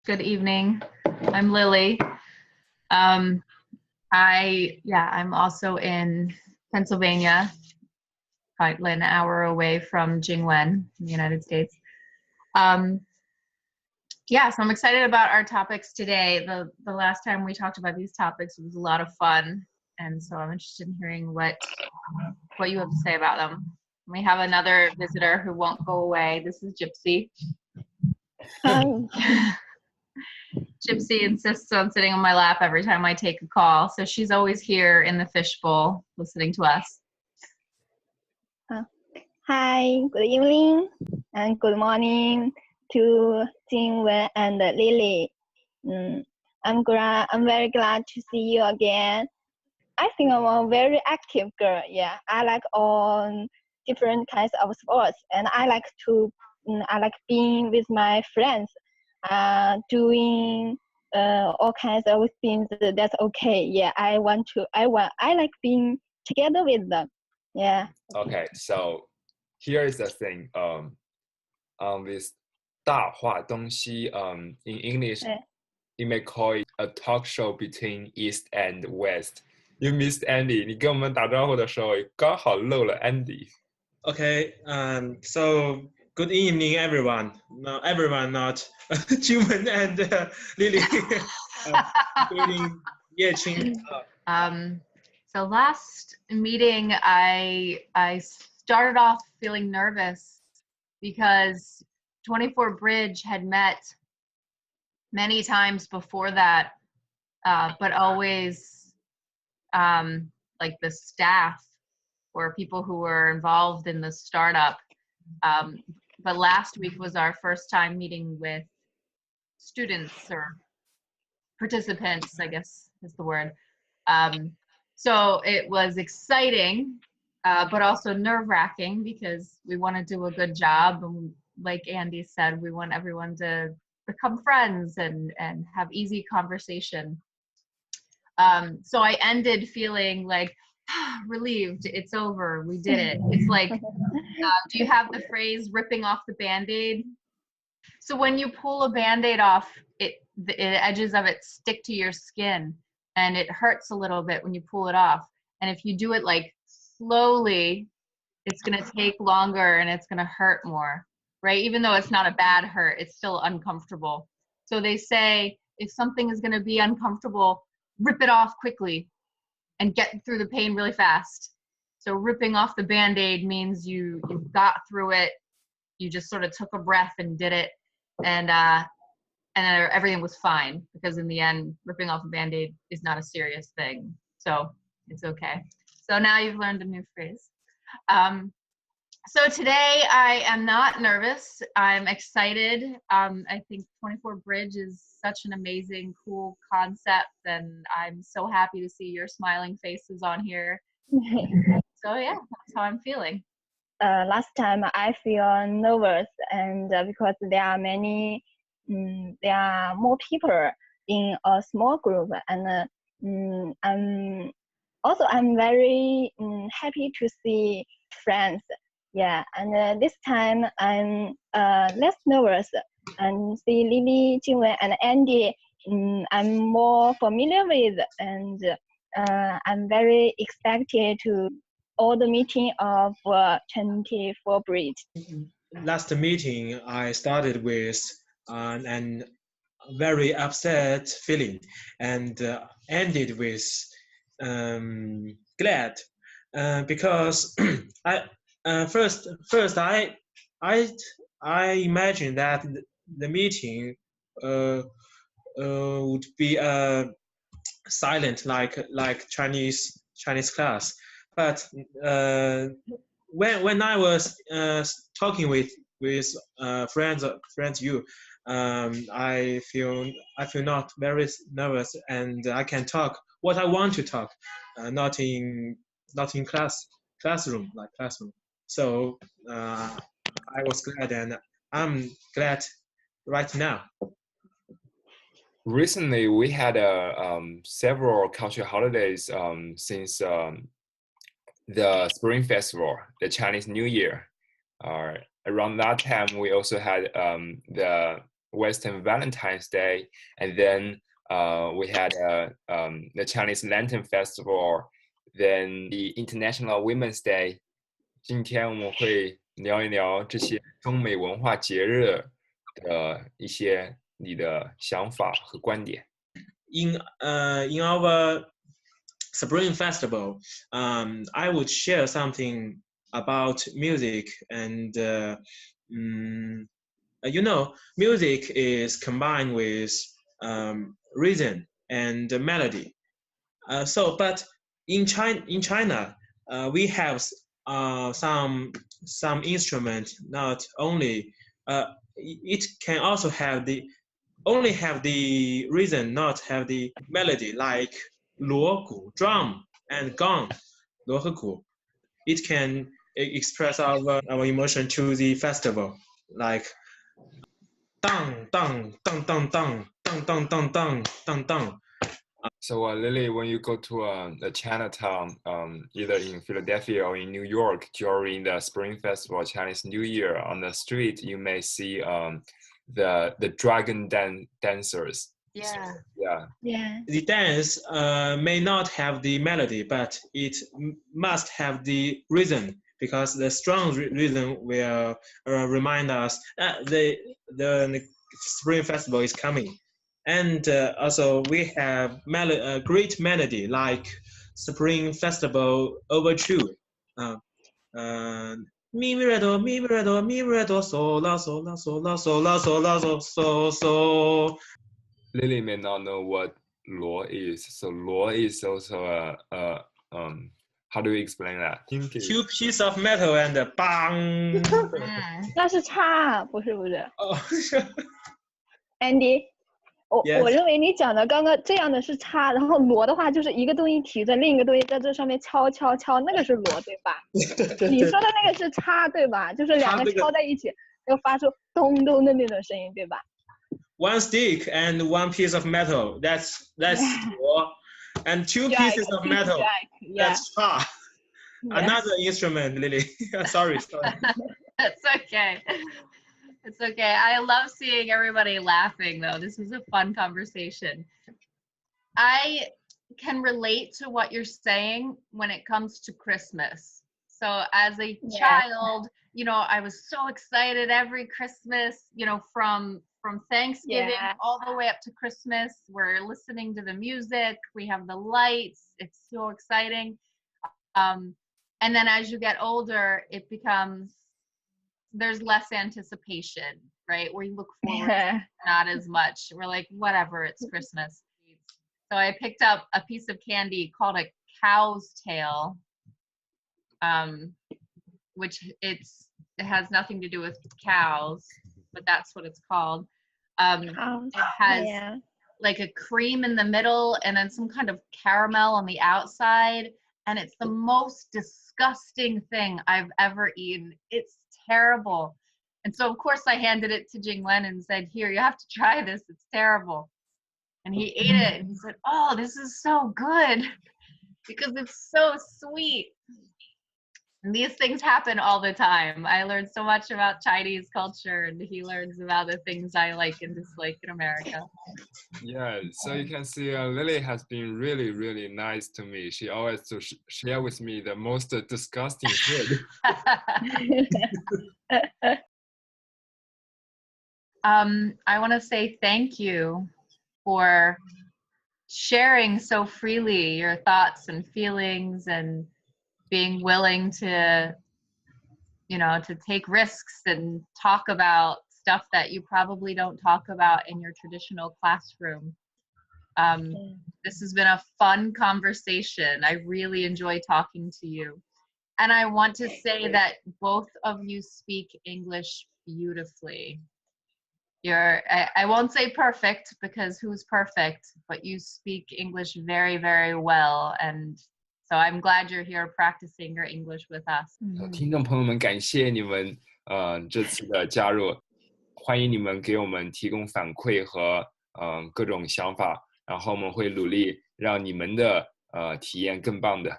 Good evening. I'm Lily. Um, I'm also in Pennsylvania, probably an hour away from Jingwen in the United States. Um, so I'm excited about our topics today. The last time we talked about these topics, it was a lot of fun, and so I'm interested in hearing what you have to say about them. We have another visitor who won't go away. This is Gypsy. Gypsy insists on sitting on my lap every time I take a call, so she's always here in the fishbowl listening to us. Hi, good evening and good morning to Jingwen and Lily. I'm very glad to see you again. I think I'm a very active girl. Yeah, I like all different kinds of sports, and I like being with my friends, doing all kinds of things. That's okay. Yeah, I like being together with them. Yeah. Okay, so here is the thing. This 大话东西, in English, you may call it a talk show between East and West. You missed Andy. 你跟我们打招呼的时候刚好漏了 Andy. Okay, so good evening, everyone. No, everyone, not Jingwen and Lily. Including Yeqing. So last meeting, I started off feeling nervous because 24 Bridge had met many times before that, but always like the staff or people who were involved in the startup. But last week was our first time meeting with students or participants, I guess is the word. So it was exciting, but also nerve-wracking because we want to do a good job. And like Andy said, we want everyone to become friends and have easy conversation. So I ended feeling like relieved. It's over. We did it. It's like, do you have the phrase ripping off the bandaid? So when you pull a bandaid off, the edges of it stick to your skin and it hurts a little bit when you pull it off. And if you do it like slowly, it's going to take longer and it's going to hurt more, right? Even though it's not a bad hurt, it's still uncomfortable. So they say if something is going to be uncomfortable, rip it off quickly and get through the pain really fast. So ripping off the Band-Aid means you got through it. You just sort of took a breath and did it. And everything was fine because in the end, ripping off a Band-Aid is not a serious thing. So it's okay. So now you've learned a new phrase. So today I am not nervous. I'm excited. I think 24 Bridge is such an amazing, cool concept, and I'm so happy to see your smiling faces on here. So yeah, that's how I'm feeling. Last time I feel nervous, and because there are more people in a small group, and I'm very happy to see friends. Yeah, and this time I'm less nervous and see Lily, Jingwen, and Andy. I'm more familiar with, and I'm very excited to all the meeting of 24 Bridge. Last meeting, I started with an very upset feeling and ended with glad because I imagined that the meeting would be silent like Chinese class, but when I was talking with friends you, I feel not very nervous and I can talk what I want to talk, not in classroom. So I was glad and I'm glad right now. Recently, we had several cultural holidays since the Spring Festival, the Chinese New Year. Around that time, we also had the Western Valentine's Day, and then we had the Chinese Lantern Festival, then the International Women's Day. 今天我们会聊一聊这些中美文化节日的一些你的想法和观点。In our Spring Festival, I would share something about music, and music is combined with rhythm and melody. But in China, we have some instrument. Not only it can also have the rhythm, not have the melody, like 锣鼓 drum and gong 锣和鼓. It can express our emotion to the festival, like 当当当当当当当当当当当. So Lily, when you go to the Chinatown, either in Philadelphia or in New York during the Spring Festival, Chinese New Year, on the street, you may see the dragon dancers. Yeah. Yeah. The dance may not have the melody, but it must have the rhythm, because the strong rhythm will remind us the Spring Festival is coming. And also we have great melody like Spring Festival Overture. Mi re do mi re do mi re do so la so la so la so la so la so. Lily may not know what luo is. So luo is also how do we explain that? Two pieces of metal and bang. 那是叉，不是。哦， Andy，Yes 我认为你讲的刚刚这样的是叉，然后锣的话就是一个东西提着，另一个东西在这上面敲，那个是锣，对吧？对你说的那个是叉，对吧？就是两个敲在一起，要发出咚咚的那种声音，对吧？ One stick and one piece of metal. That's luo. And two pieces of metal. That's cha. Another instrument, Lily. sorry. It's okay. It's okay. I love seeing everybody laughing, though. This is a fun conversation. I can relate to what you're saying when it comes to Christmas. So as a child, I was so excited every Christmas, from Thanksgiving all the way up to Christmas. We're listening to the music. We have the lights. It's so exciting. And then as you get older, it becomes, there's less anticipation, right? Where you look forward to not as much. We're like, whatever, it's Christmas. So I picked up a piece of candy called a cow's tail, which it has nothing to do with cows, but that's what it's called. It has like a cream in the middle and then some kind of caramel on the outside. And it's the most disgusting thing I've ever eaten. It's terrible. And so, of course, I handed it to Jinglen and said, here, you have to try this. It's terrible. And he ate it and he said, oh, this is so good because it's so sweet. And these things happen all the time. I learned so much about Chinese culture, and he learns about the things I like and dislike in America. Yeah, so you can see Lily has been really, really nice to me. She always share with me the most disgusting food. I want to say thank you for sharing so freely your thoughts and feelings and being willing to take risks and talk about stuff that you probably don't talk about in your traditional classroom. This has been a fun conversation. I really enjoy talking to you. And I want to say that both of you speak English beautifully. I won't say perfect because who's perfect, but you speak English very, very well. And so I'm glad you're here practicing your English with us. 听众朋友们，感谢你们这次的加入，欢迎你们给我们提供反馈和各种想法，然后我们会努力让你们的体验更棒的。